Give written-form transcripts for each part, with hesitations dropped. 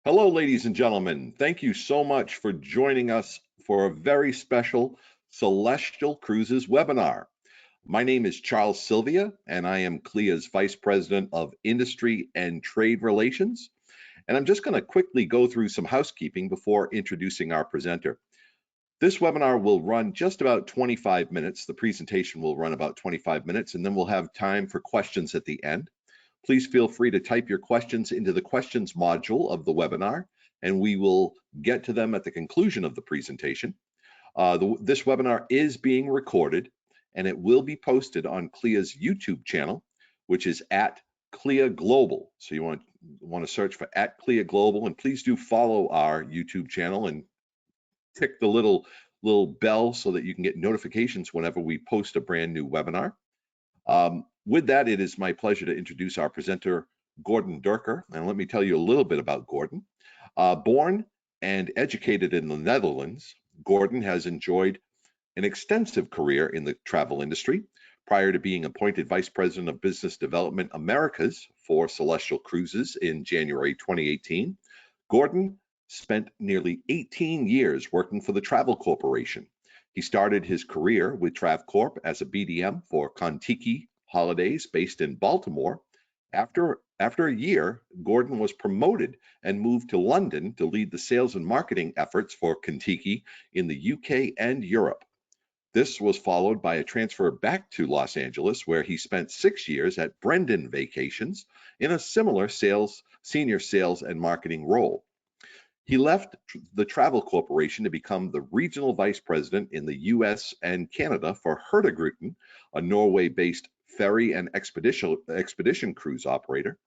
Hello, ladies and gentlemen. Thank you so much for joining us for a very special Celestial Cruises webinar. My name is Charles Sylvia, and I am CLIA's Vice President of Industry and Trade Relations. And I'm just going to quickly go through some housekeeping before introducing our presenter. This webinar will run just about 25 minutes. The presentation will run about 25 minutes, and then we'll have time for questions at the end. Please feel free to type your questions into the questions module of the webinar, and we will get to them at the conclusion of the presentation. This webinar is being recorded, and it will be posted on CLIA's YouTube channel, which is at CLIA Global. So you want to search for at CLIA Global, and please do follow our YouTube channel and tick the little bell so that you can get notifications whenever we post a brand new webinar. With that, it is my pleasure to introduce our presenter, Gordon Dirker. And let me tell you a little bit about Gordon. Born and educated in the Netherlands, Gordon has enjoyed an extensive career in the travel industry. Prior to being appointed Vice President of Business Development Americas for Celestyal Cruises in January 2018, Gordon spent nearly 18 years working for the Travel Corporation. He started his career with TravCorp as a BDM for Kon-Tiki Holidays based in Baltimore. After a year, Gordon was promoted and moved to London to lead the sales and marketing efforts for Kon-Tiki in the UK and Europe. This was followed by a transfer back to Los Angeles, where he spent 6 years at Brendan Vacations in a similar senior sales and marketing role. He left the Travel Corporation to become the regional vice president in the US and Canada for Hurtigruten, a Norway-based ferry and expedition cruise operator.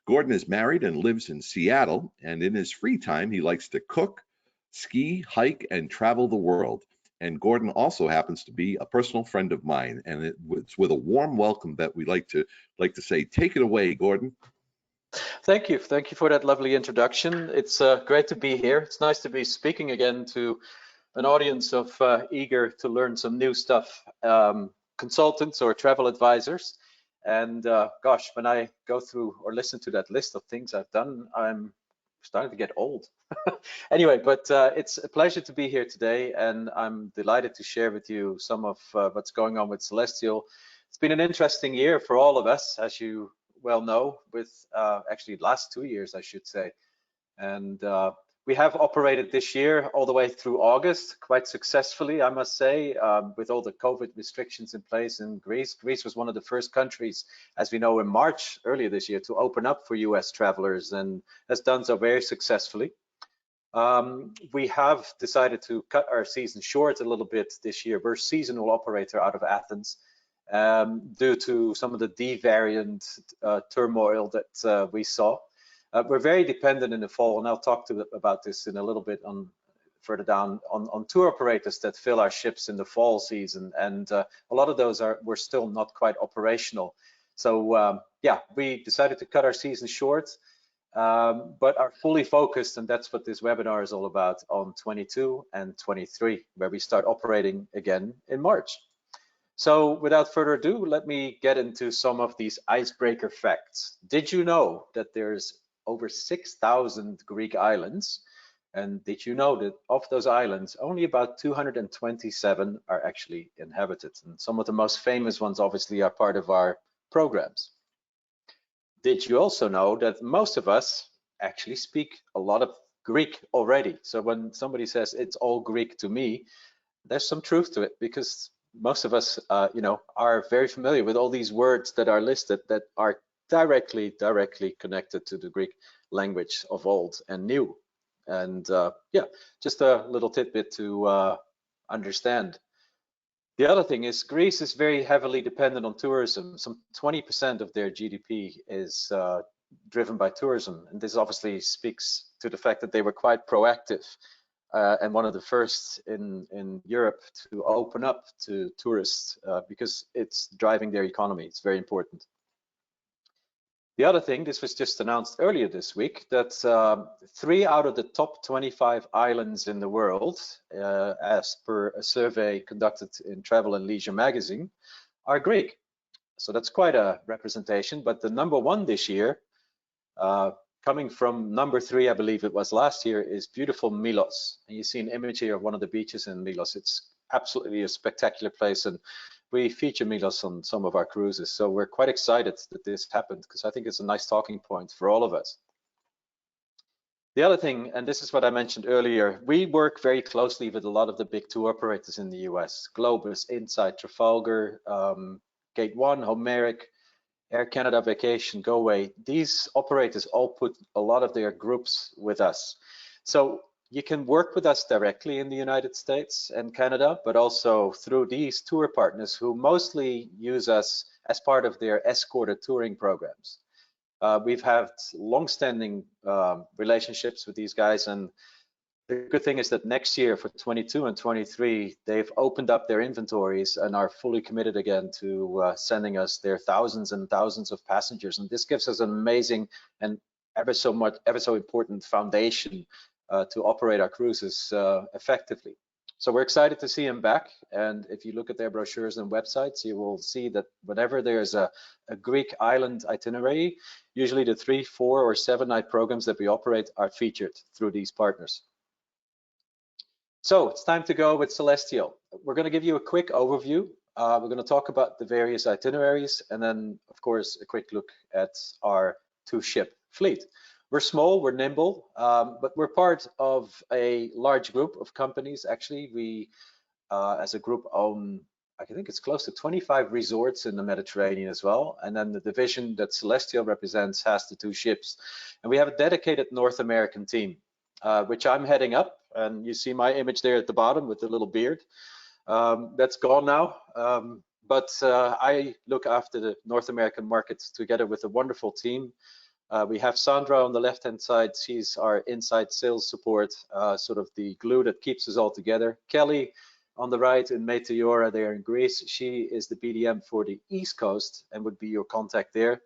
Gordon is married and lives in Seattle, and in his free time, he likes to cook, ski, hike, and travel the world. And Gordon also happens to be a personal friend of mine, and it's with a warm welcome that we like to say, take it away, Gordon. Thank you for that lovely introduction. It's great to be here. It's nice to be speaking again to an audience of eager to learn some new stuff, consultants or travel advisors. And gosh, when I go through or listen to that list of things I've done, I'm starting to get old. Anyway, but it's a pleasure to be here today, and I'm delighted to share with you some of what's going on with Celestyal. It's been an interesting year for all of us, as you well know, with actually last 2 years, I should say. And we have operated this year all the way through August quite successfully, I must say, with all the COVID restrictions in place in Greece. Greece was one of the first countries, as we know, in March earlier this year to open up for US travelers, and has done so very successfully. We have decided to cut our season short a little bit this year. We're a seasonal operator out of Athens, due to some of the D variant turmoil that we saw. We're very dependent in the fall, and I'll talk about this in a little bit further down on tour operators that fill our ships in the fall season, and a lot of those were still not quite operational. So yeah, we decided to cut our season short, but are fully focused, and that's what this webinar is all about, on 22 and 23, where we start operating again in March. So without further ado, let me get into some of these icebreaker facts. Did you know that there's over 6,000 Greek islands? And did you know that of those islands, only about 227 are actually inhabited? And some of the most famous ones obviously are part of our programs. Did you also know that most of us actually speak a lot of Greek already? So when somebody says it's all Greek to me, there's some truth to it, because most of us, are very familiar with all these words that are listed that are directly connected to the Greek language of old and new. And yeah, just a little tidbit to understand. The other thing is Greece is very heavily dependent on tourism. Some 20% of their GDP is driven by tourism. And this obviously speaks to the fact that they were quite proactive. And one of the first in Europe to open up to tourists because it's driving their economy. It's very important. The other thing, this was just announced earlier this week, that 3 out of the top 25 islands in the world, as per a survey conducted in Travel and Leisure magazine, are Greek. So that's quite a representation. But the number one this year coming from number 3, I believe it was last year, is beautiful Milos. And you see an image here of one of the beaches in Milos. It's absolutely a spectacular place, and we feature Milos on some of our cruises. So we're quite excited that this happened, because I think it's a nice talking point for all of us. The other thing, and this is what I mentioned earlier, we work very closely with a lot of the big tour operators in the US, Globus, Insight, Trafalgar, Gate 1, Homeric, Air Canada Vacation, Go Away. These operators all put a lot of their groups with us. So you can work with us directly in the United States and Canada, but also through these tour partners who mostly use us as part of their escorted touring programs. We've had long-standing relationships with these guys, and the good thing is that next year for 22 and 23, they've opened up their inventories and are fully committed again to sending us their thousands and thousands of passengers. And this gives us an amazing and ever so important foundation to operate our cruises effectively. So we're excited to see them back. And if you look at their brochures and websites, you will see that whenever there's a Greek island itinerary, usually the 3, 4, or 7-night programs that we operate are featured through these partners. So it's time to go with Celestyal. We're going to give you a quick overview. We're going to talk about the various itineraries, and then, of course, a quick look at our 2-ship fleet. We're small, we're nimble, but we're part of a large group of companies. Actually, we, as a group, own, I think it's close to 25 resorts in the Mediterranean as well. And then the division that Celestyal represents has the 2 ships. And we have a dedicated North American team, which I'm heading up. And you see my image there at the bottom with the little beard. That's gone now. But I look after the North American markets together with a wonderful team. We have Sandra on the left-hand side. She's our inside sales support, sort of the glue that keeps us all together. Kelly on the right in Meteora there in Greece. She is the BDM for the East Coast and would be your contact there.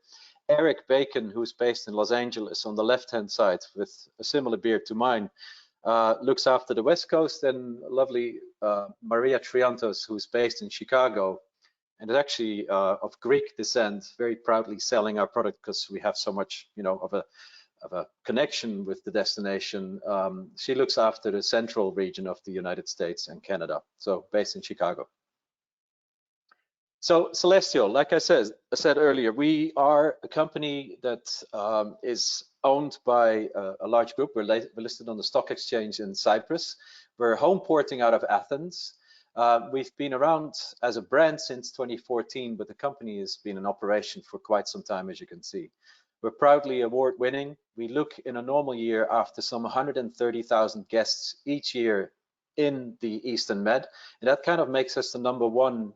Eric Bacon, who's based in Los Angeles on the left-hand side with a similar beard to mine, looks after the West Coast. And lovely Maria Triantos, who's based in Chicago, and is actually of Greek descent, very proudly selling our product because we have so much, of a connection with the destination. She looks after the central region of the United States and Canada, so based in Chicago. So Celestyal, like I said earlier, we are a company that is owned by a large group. We're listed on the stock exchange in Cyprus. We're home porting out of Athens. We've been around as a brand since 2014, but the company has been in operation for quite some time, as you can see. We're proudly award-winning. We look in a normal year after some 130,000 guests each year in the Eastern Med, and that kind of makes us the #1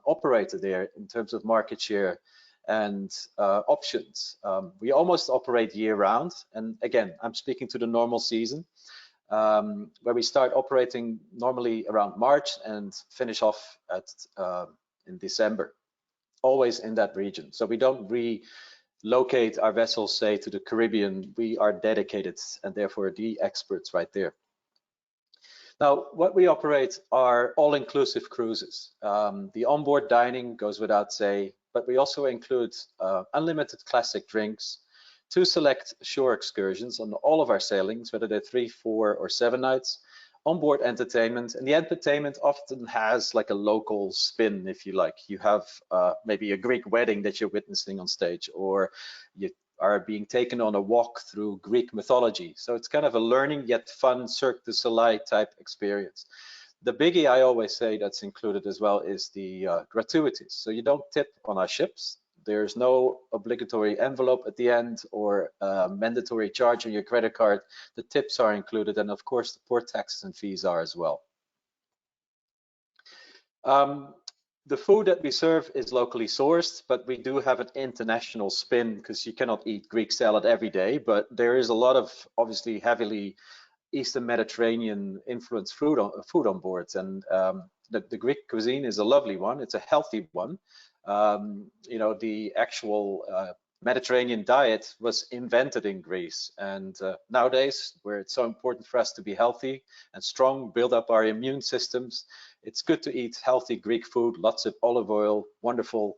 operator there in terms of market share and options. We almost operate year-round, and again, I'm speaking to the normal season, where we start operating normally around March and finish off in December, always in that region. So we don't relocate our vessels, say, to the Caribbean. We are dedicated and therefore the experts right there. Now, what we operate are all-inclusive cruises. The onboard dining goes without say, but we also include unlimited classic drinks, 2 select shore excursions on all of our sailings, whether they're 3, 4, or 7 nights, onboard entertainment, and the entertainment often has like a local spin, if you like. You have maybe a Greek wedding that you're witnessing on stage, or you are being taken on a walk through Greek mythology. So it's kind of a learning yet fun Cirque du Soleil type experience. The biggie I always say that's included as well is the gratuities. So you don't tip on our ships. There's no obligatory envelope at the end or mandatory charge on your credit card. The tips are included, and of course the port taxes and fees are as well. The food that we serve is locally sourced, but we do have an international spin because you cannot eat Greek salad every day, but there is a lot of obviously heavily Eastern Mediterranean influenced food on board, and the Greek cuisine is a lovely one. It's a healthy one. The actual Mediterranean diet was invented in Greece, and nowadays, where it's so important for us to be healthy and strong, build up our immune systems, it's good to eat healthy Greek food, lots of olive oil, wonderful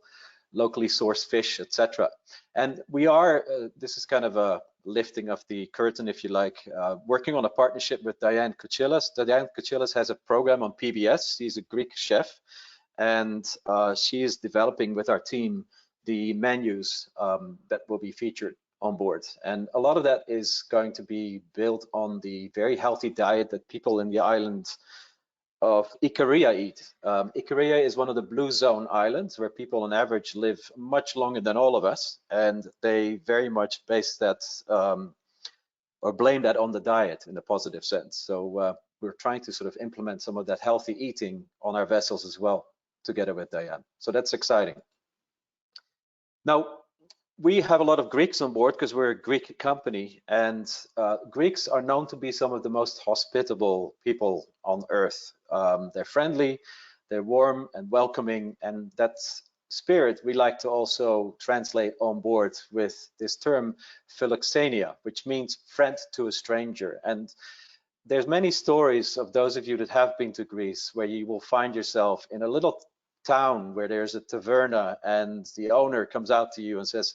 locally sourced fish, etc. And we are, this is kind of a lifting of the curtain, if you like, working on a partnership with Diane Koutchilas. Diane Koutchilas has a program on PBS. She's a Greek chef, and she is developing with our team the menus that will be featured on board. And a lot of that is going to be built on the very healthy diet that people in the island of Ikaria eat. Ikaria is one of the blue zone islands where people on average live much longer than all of us, and they very much base that or blame that on the diet in a positive sense. So we're trying to sort of implement some of that healthy eating on our vessels as well, together with Diane. So that's exciting. Now, we have a lot of Greeks on board because we're a Greek company, and Greeks are known to be some of the most hospitable people on earth. They're friendly, they're warm and welcoming, and that spirit we like to also translate on board with this term philoxenia, which means friend to a stranger. And there's many stories of those of you that have been to Greece where you will find yourself in a little town where there's a taverna and the owner comes out to you and says,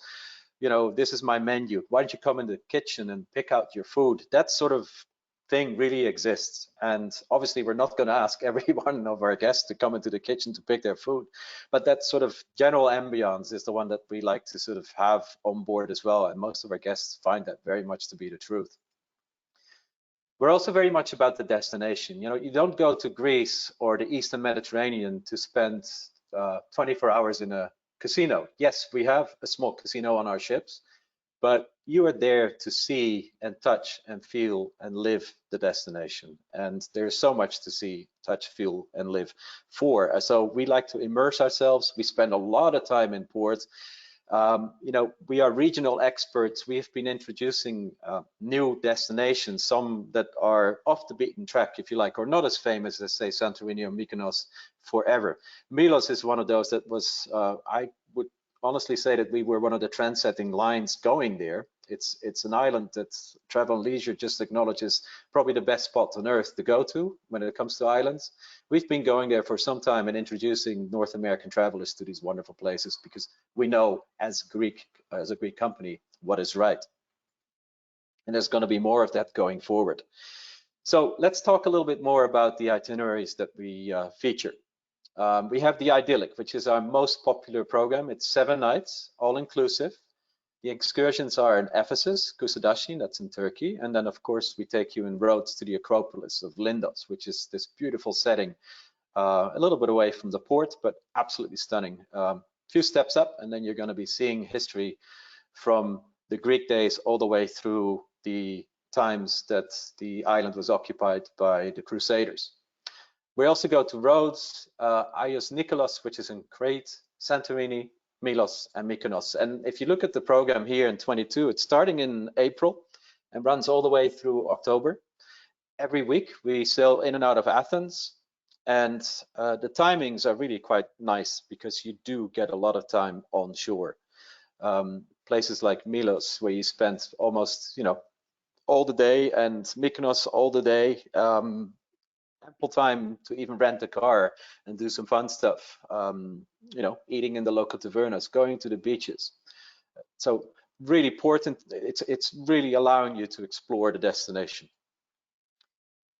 you know, this is my menu. Why don't you come in the kitchen and pick out your food? That sort of thing really exists. And obviously we're not going to ask every one of our guests to come into the kitchen to pick their food, but that sort of general ambience is the one that we like to sort of have on board as well. And most of our guests find that very much to be the truth. We're also very much about the destination. You know, you don't go to Greece or the Eastern Mediterranean to spend 24 hours in a casino. Yes, we have a small casino on our ships, but you are there to see and touch and feel and live the destination. And there's so much to see, touch, feel, and live for. So we like to immerse ourselves. We spend a lot of time in port. You know, we are regional experts. We have been introducing new destinations, some that are off the beaten track, if you like, or not as famous as, say, Santorini or Mykonos forever. Milos is one of those that was, I would honestly say that we were one of the trend-setting lines going there. It's an island that Travel and Leisure just acknowledges probably the best spot on earth to go to when it comes to islands. We've been going there for some time and introducing North American travelers to these wonderful places because we know as a Greek company what is right. And there's going to be more of that going forward. So let's talk a little bit more about the itineraries that we feature. We have the Idyllic, which is our most popular program. It's 7 nights, all inclusive. The excursions are in Ephesus, Kusadasi, that's in Turkey. And then, of course, we take you in roads to the Acropolis of Lindos, which is this beautiful setting, a little bit away from the port, but absolutely stunning. Few steps up, and then you're going to be seeing history from the Greek days all the way through the times that the island was occupied by the Crusaders. We also go to Rhodes, Agios Nikolaos, which is in Crete, Santorini, Milos, and Mykonos. And if you look at the program here in 22, it's starting in April and runs all the way through October. Every week we sail in and out of Athens, and the timings are really quite nice because you do get a lot of time on shore. Places like Milos, where you spend almost, you know, all the day, and Mykonos all the day. Ample time to even rent a car and do some fun stuff, you know, eating in the local tavernas, going to the beaches. So really important, it's really allowing you to explore the destination.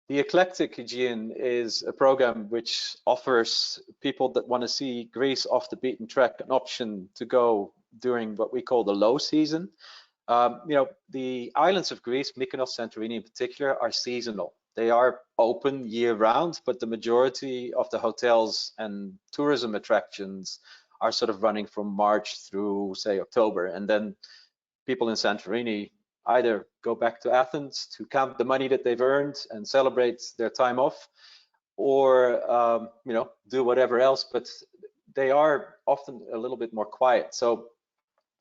The Eclectic Aegean is a program which offers people that want to see Greece off the beaten track an option to go during what we call the low season. You know, the islands of Greece, Mykonos, Santorini in particular, are seasonal. They are open year round, but the majority of the hotels and tourism attractions are sort of running from March through, say, October. And then people in Santorini either go back to Athens to count the money that they've earned and celebrate their time off, or, you know, do whatever else, but they are often a little bit more quiet. So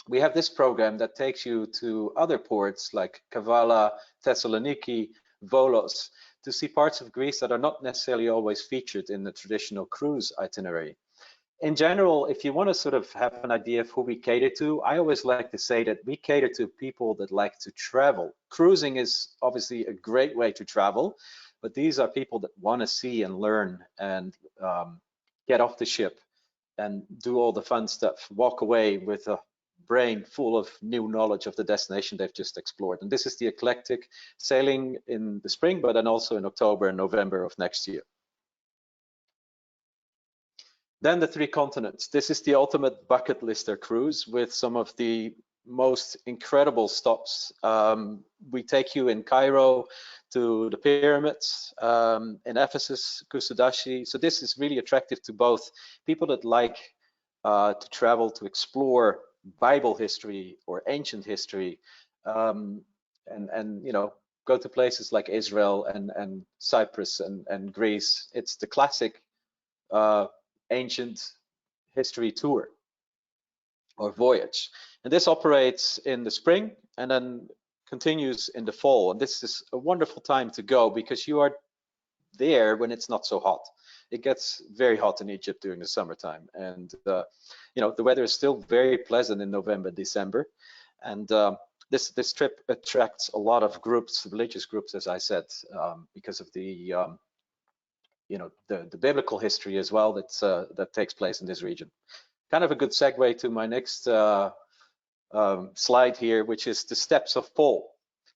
we have this program that takes you to other ports like Kavala, Thessaloniki, Volos, to see parts of Greece that are not necessarily always featured in the traditional cruise itinerary. In general, if you want to sort of have an idea of who we cater to, I always like to say that we cater to people that like to travel. Cruising is obviously a great way to travel, but these are people that want to see and learn and get off the ship and do all the fun stuff, walk away with a brain full of new knowledge of the destination they've just explored. And this is the eclectic sailing in the spring, but then also in October and November of next year. Then the 3 continents. This is the ultimate bucket lister cruise with some of the most incredible stops. We take you in Cairo to the pyramids, in Ephesus, Kusudashi. So this is really attractive to both people that like to travel to explore Bible history or ancient history, and you know, go to places like Israel and Cyprus and Greece. It's the classic ancient history tour or voyage, and this operates in the spring and then continues in the fall. And this is a wonderful time to go because you are there when it's not so hot. It gets very hot in Egypt during the summertime, and you know, the weather is still very pleasant in November, December, and this trip attracts a lot of groups, religious groups, as I said, because of the you know, the biblical history as well that takes place in this region. Kind of a good segue to my next slide here, which is the Steps of Paul.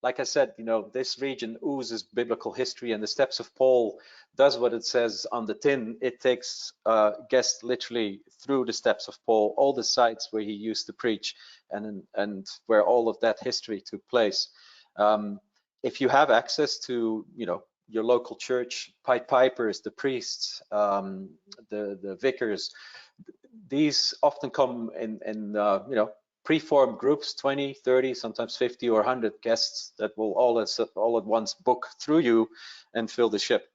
Like I said, you know, this region oozes biblical history, and the Steps of Paul does what it says on the tin. It takes guests literally through the Steps of Paul, all the sites where he used to preach, and where all of that history took place. If you have access to, you know, your local church, Pied Pipers, the priests, the vicars, these often come in you know, preformed groups, 20, 30, sometimes 50 or 100 guests that will all at once book through you and fill the ship.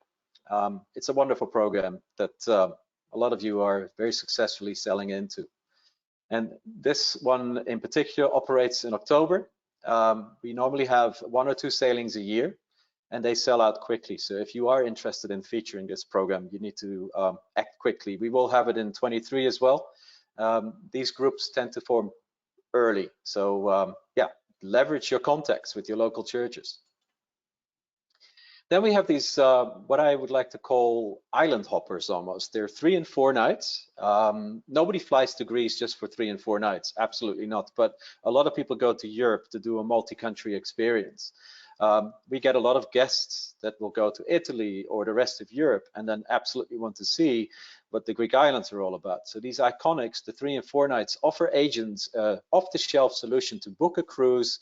It's a wonderful program that a lot of you are very successfully selling into. And this one in particular operates in October. We normally have 1 or 2 sailings a year, and they sell out quickly. So if you are interested in featuring this program, you need to act quickly. We will have it in 23 as well. These groups tend to form early. So yeah, leverage your contacts with your local churches. Then we have these, what I would like to call island hoppers almost. They're 3 and 4 nights. Nobody flies to Greece just for 3 and 4 nights, absolutely not. But a lot of people go to Europe to do a multi-country experience. We get a lot of guests that will go to Italy or the rest of Europe and then absolutely want to see what the Greek islands are all about. So these iconics, the 3 and 4 nights, offer agents off-the-shelf solution to book a cruise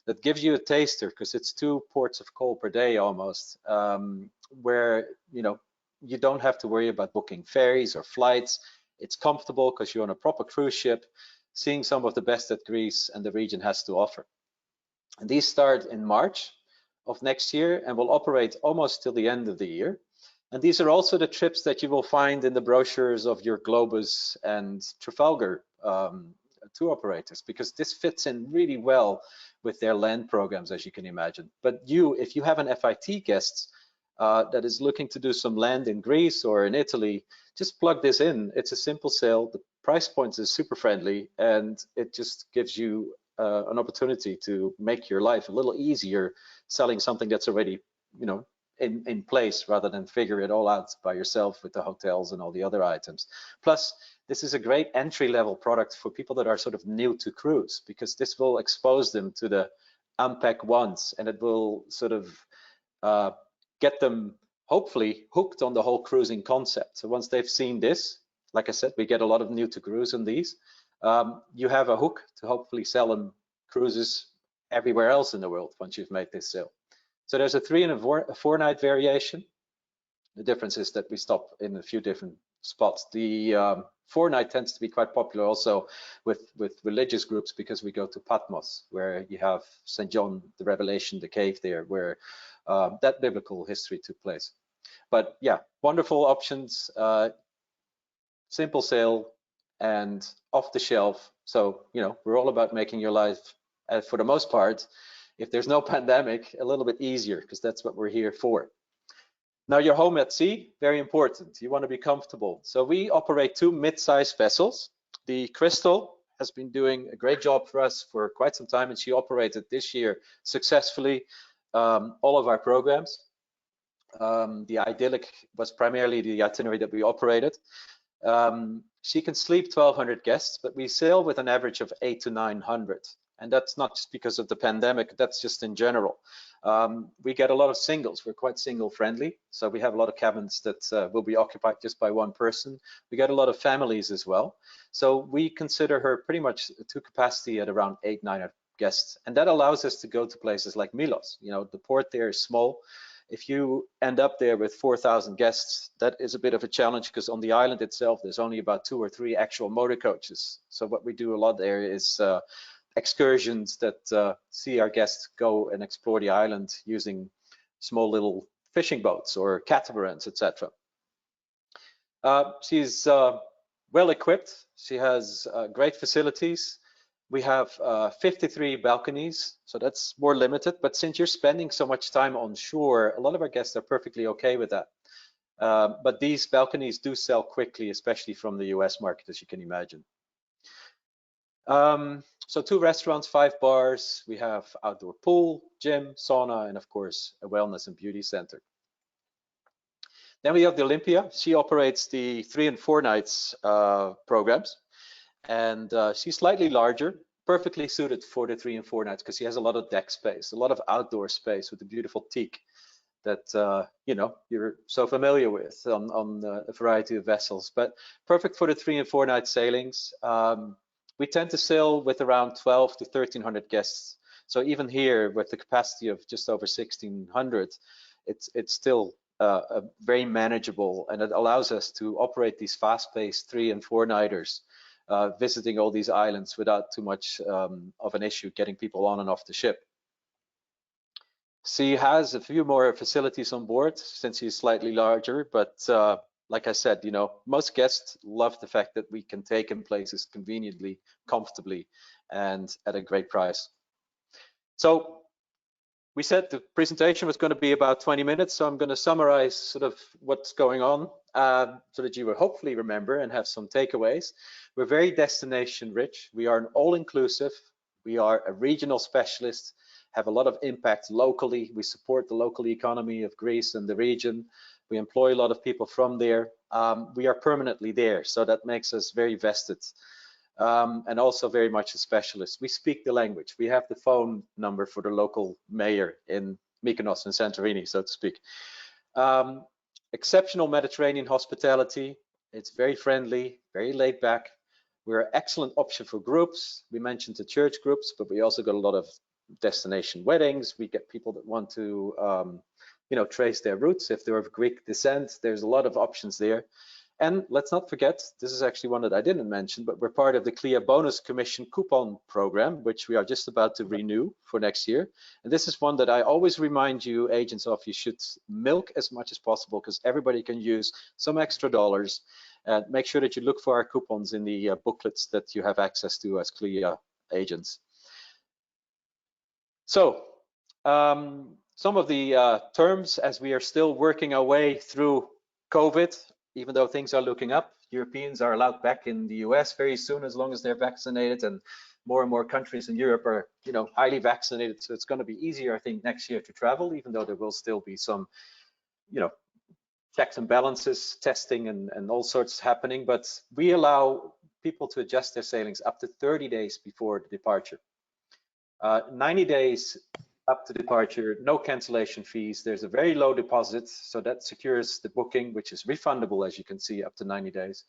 that gives you a taster, because it's 2 ports of call per day almost, where, you know, you don't have to worry about booking ferries or flights. It's comfortable because you're on a proper cruise ship, seeing some of the best that Greece and the region has to offer. And these start in March of next year and will operate almost till the end of the year. And these are also the trips that you will find in the brochures of your Globus and Trafalgar tour operators, because this fits in really well with their land programs, as you can imagine. But if you have an FIT guest that is looking to do some land in Greece or in Italy, just plug this in. It's a simple sale. The price point is super friendly, and it just gives you an opportunity to make your life a little easier selling something that's already, you know, in place, rather than figure it all out by yourself with the hotels and all the other items. Plus, this is a great entry-level product for people that are sort of new to cruise, because this will expose them to the unpack once, and it will sort of get them hopefully hooked on the whole cruising concept. So once they've seen this, like I said, we get a lot of new to cruise on these. You have a hook to hopefully sell them cruises everywhere else in the world once you've made this sale. So there's a 3 and a 4 night variation. The difference is that we stop in a few different spots. The 4 night tends to be quite popular also with religious groups, because we go to Patmos, where you have St. John the Revelation, the cave there, where that biblical history took place. But yeah, wonderful options, simple sale and off the shelf. So, you know, we're all about making your life, for the most part, if there's no pandemic, a little bit easier, because that's what we're here for. Now, your home at sea, very important. You want to be comfortable. So we operate 2 mid-sized vessels. The Crystal has been doing a great job for us for quite some time, and she operated this year successfully all of our programs. The Idyllic was primarily the itinerary that we operated. She can sleep 1,200 guests, but we sail with an average of 800 to 900. And that's not just because of the pandemic, that's just in general. We get a lot of singles. We're quite single friendly. So we have a lot of cabins that will be occupied just by one person. We get a lot of families as well. So we consider her pretty much to capacity at around 800-900 guests. And that allows us to go to places like Milos. You know, the port there is small. If you end up there with 4,000 guests, that is a bit of a challenge because on the island itself, there's only about 2 or 3 actual motor coaches. So what we do a lot there is excursions that see our guests go and explore the island using small little fishing boats or catamarans, etc. She's well equipped. She has great facilities. We have 53 balconies, so that's more limited. But since you're spending so much time on shore, a lot of our guests are perfectly okay with that. But these balconies do sell quickly, especially from the US market, as you can imagine. So 2 restaurants, 5 bars. We have outdoor pool, gym, sauna, and of course, a wellness and beauty center. Then we have the Olympia. She operates the 3 and 4 nights programs. And she's slightly larger, perfectly suited for the 3 and 4 nights because she has a lot of deck space, a lot of outdoor space with the beautiful teak that you know, you're so familiar with on a variety of vessels. But perfect for the 3 and 4 night sailings. We tend to sail with around 12 to 1,300 guests. So even here, with the capacity of just over 1,600, it's still very manageable, and it allows us to operate these fast-paced 3 and 4 nighters. Visiting all these islands without too much of an issue getting people on and off the ship. She has a few more facilities on board since she's slightly larger, but like I said, you know, most guests love the fact that we can take them places conveniently, comfortably, and at a great price. So we said the presentation was going to be about 20 minutes, so I'm going to summarize sort of what's going on so that you will hopefully remember and have some takeaways. We're very destination rich. We are an all-inclusive. We are a regional specialist, have a lot of impact locally. We support the local economy of Greece and the region. We employ a lot of people from there. We are permanently there, so that makes us very vested. And also very much a specialist. We speak the language. We have the phone number for the local mayor in Mykonos and Santorini, so to speak. Exceptional Mediterranean hospitality. It's very friendly, very laid back. We're an excellent option for groups. We mentioned the church groups, but we also got a lot of destination weddings. We get people that want to, you know, trace their roots. If they're of Greek descent, there's a lot of options there. And let's not forget, this is actually one that I didn't mention, but we're part of the CLIA Bonus Commission coupon program, which we are just about to renew for next year. And this is one that I always remind you agents of. You should milk as much as possible because everybody can use some extra dollars. And make sure that you look for our coupons in the booklets that you have access to as CLIA agents. So some of the terms, as we are still working our way through COVID, even though things are looking up, Europeans are allowed back in the US very soon as long as they're vaccinated, and more countries in Europe are, you know, highly vaccinated. So it's going to be easier, I think, next year to travel, even though there will still be some, you know, checks and balances, testing and all sorts happening. But we allow people to adjust their sailings up to 30 days before the departure. 90 days up to departure, no cancellation fees. There's a very low deposit, so that secures the booking, which is refundable, as you can see, up to 90 days.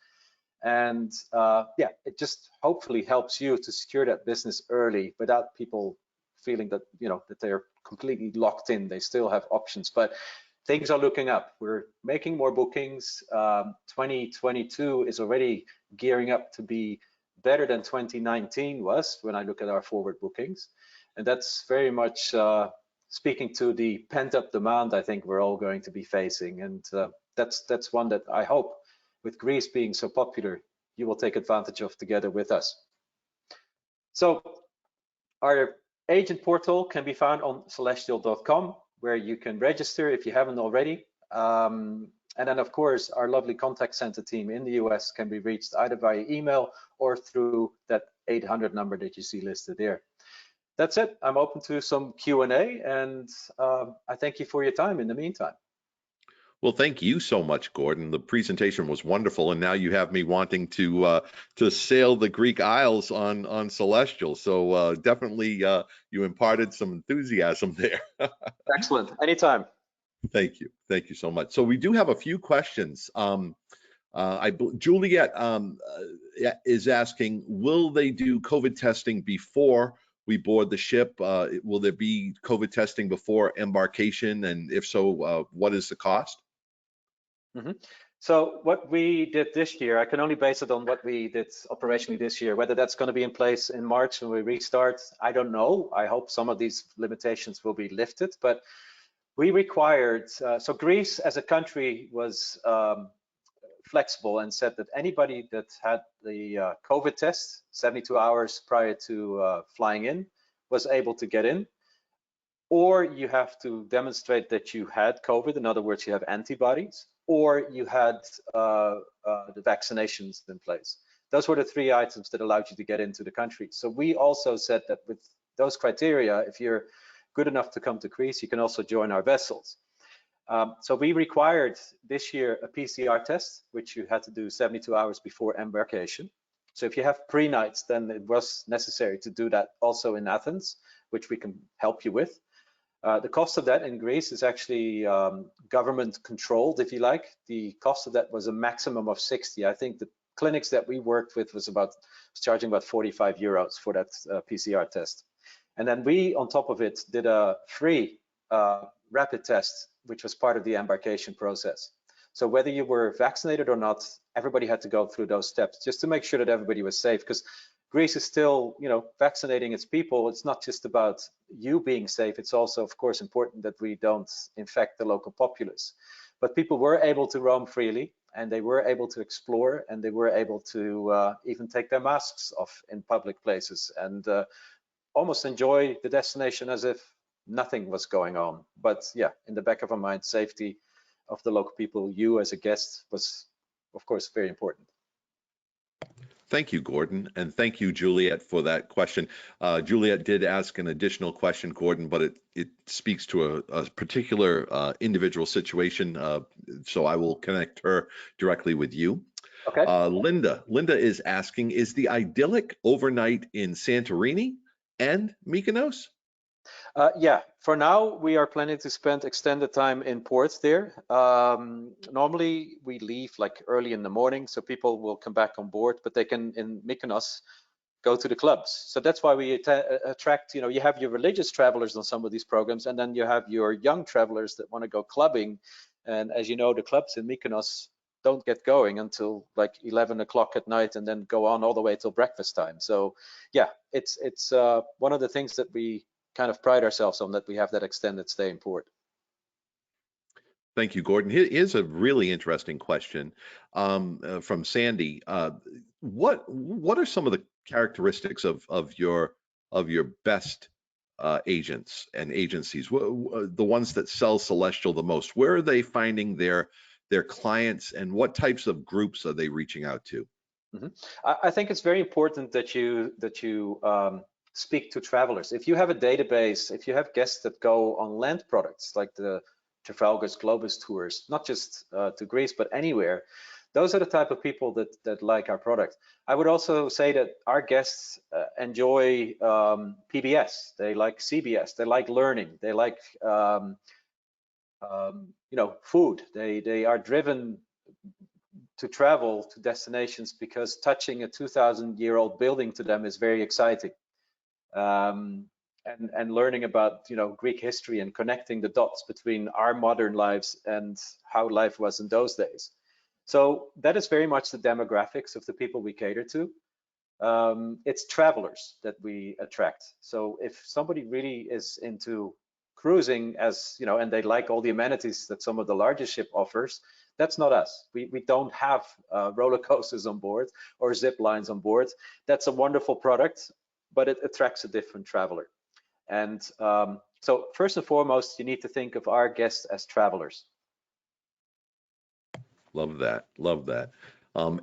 And yeah, it just hopefully helps you to secure that business early without people feeling that, you know, that they're completely locked in. They still have options, but things are looking up. We're making more bookings. 2022 is already gearing up to be better than 2019 was when I look at our forward bookings. And that's very much speaking to the pent-up demand I think we're all going to be facing. And that's one that I hope, with Greece being so popular, you will take advantage of together with us. So our agent portal can be found on celestial.com, where you can register if you haven't already. And then, of course, our lovely contact center team in the US can be reached either via email or through that 800 number that you see listed there. That's it. I'm open to some Q&A, and I thank you for your time in the meantime. Well, thank you so much, Gordon. The presentation was wonderful, and now you have me wanting to sail the Greek Isles on Celestial. So definitely, you imparted some enthusiasm there. Excellent. Anytime. Thank you so much. So we do have a few questions. Juliet is asking, will they do COVID testing before we board the ship? Will there be COVID testing before embarkation? And if so, what is the cost? Mhm. So what we did this year, I can only base it on what we did operationally this year. Whether that's going to be in place in March when we restart, I don't know. I hope some of these limitations will be lifted, but we required, so Greece as a country was flexible and said that anybody that had the COVID test 72 hours prior to flying in was able to get in, or you have to demonstrate that you had COVID. In other words, you have antibodies, or you had the vaccinations in place. Those were the three items that allowed you to get into the country. So we also said that with those criteria, if you're good enough to come to Greece, you can also join our vessels. So we required this year a PCR test, which you had to do 72 hours before embarkation. So if you have pre-nights, then it was necessary to do that also in Athens, which we can help you with. The cost of that in Greece is actually government controlled, if you like. The cost of that was a maximum of 60. I think the clinics that we worked with was charging about 45 euros for that PCR test. And then we, on top of it, did a free rapid test, which was part of the embarkation process. So whether you were vaccinated or not, everybody had to go through those steps just to make sure that everybody was safe, because Greece is still, vaccinating its people. It's not just about you being safe. It's also, of course, important that we don't infect the local populace. But people were able to roam freely, and they were able to explore, and they were able to even take their masks off in public places and almost enjoy the destination as if nothing was going on. But yeah, in the back of our mind, safety of the local people, you as a guest, was, of course, very important. Thank you, Gordon, and thank you, Juliet, for that question. Juliet did ask an additional question, Gordon, but it speaks to a particular individual situation, so I will connect her directly with you. Okay. Linda is asking, is the idyllic overnight in Santorini and Mykonos? Yeah, for now, we are planning to spend extended time in port there. Normally, we leave like early in the morning, so people will come back on board, but they can, in Mykonos, go to the clubs. So that's why we attract, you have your religious travelers on some of these programs, and then you have your young travelers that want to go clubbing. And as you know, the clubs in Mykonos don't get going until like 11 o'clock at night and then go on all the way till breakfast time. So yeah, it's one of the things that we kind of pride ourselves on, that we have that extended stay in port. Thank you, Gordon. Here's a really interesting question from Sandy. What are some of the characteristics of your best agents and agencies, the ones that sell Celestial the most? Where are they finding their clients, and what types of groups are they reaching out to? Mm-hmm. I think it's very important that you speak to travelers. If you have a database, if you have guests that go on land products like the Trafalgar's Globus tours, not just to Greece but anywhere, those are the type of people that like our product. I would also say that our guests enjoy PBS, they like CBS, they like learning, they like food. They are driven to travel to destinations because touching a 2,000-year-old building to them is very exciting. And learning about Greek history and connecting the dots between our modern lives and how life was in those days. So that is very much the demographics of the people we cater to. It's travelers that we attract. So if somebody really is into cruising, and they like all the amenities that some of the largest ship offers, that's not us. We don't have roller coasters on board or zip lines on board. That's a wonderful product, but it attracts a different traveler. And so first and foremost, you need to think of our guests as travelers. Love that. Love that.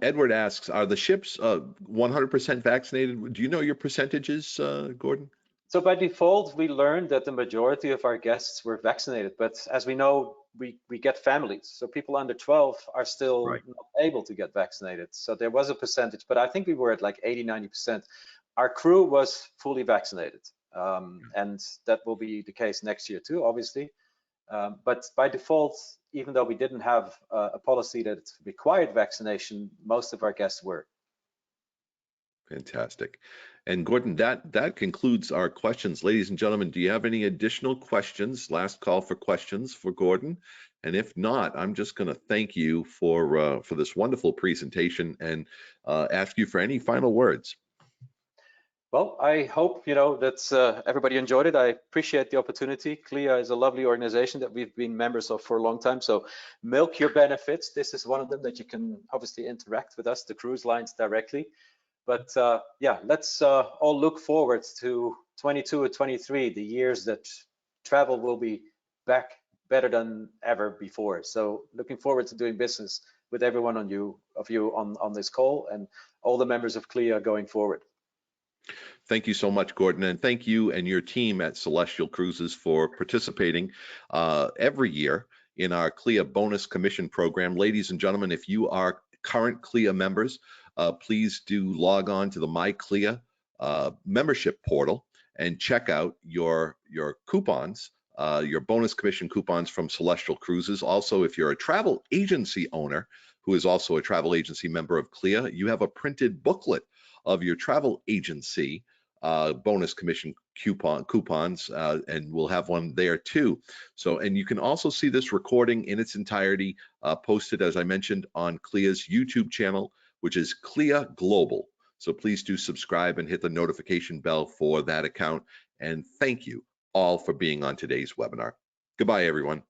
Edward asks, are the ships 100% vaccinated? Do you know your percentages, Gordon? So by default, we learned that the majority of our guests were vaccinated, but as we know, we get families. So people under 12 are still Right. not able to get vaccinated. So there was a percentage, but I think we were at like 80, 90%. Our crew was fully vaccinated. And that will be the case next year too, obviously. But by default, even though we didn't have a policy that required vaccination, most of our guests were. Fantastic. And Gordon, that concludes our questions. Ladies and gentlemen, do you have any additional questions? Last call for questions for Gordon. And if not, I'm just going to thank you for this wonderful presentation and ask you for any final words. Well, I hope that everybody enjoyed it. I appreciate the opportunity. CLIA is a lovely organization that we've been members of for a long time. So milk your benefits. This is one of them that you can obviously interact with us, the cruise lines, directly. But yeah, let's all look forward to 22 or 23, the years that travel will be back better than ever before. So looking forward to doing business with everyone of you on this call and all the members of CLIA going forward. Thank you so much, Gordon, and thank you and your team at Celestyal Cruises for participating every year in our CLIA bonus commission program. Ladies and gentlemen, if you are current CLIA members, please do log on to the My CLIA membership portal and check out your coupons, your bonus commission coupons from Celestyal Cruises. Also, if you're a travel agency owner who is also a travel agency member of CLIA, you have a printed booklet of your travel agency bonus commission coupons, and we'll have one there too. So, and you can also see this recording in its entirety posted, as I mentioned, on CLIA's YouTube channel, which is CLIA Global. So please do subscribe and hit the notification bell for that account. And thank you all for being on today's webinar. Goodbye, everyone.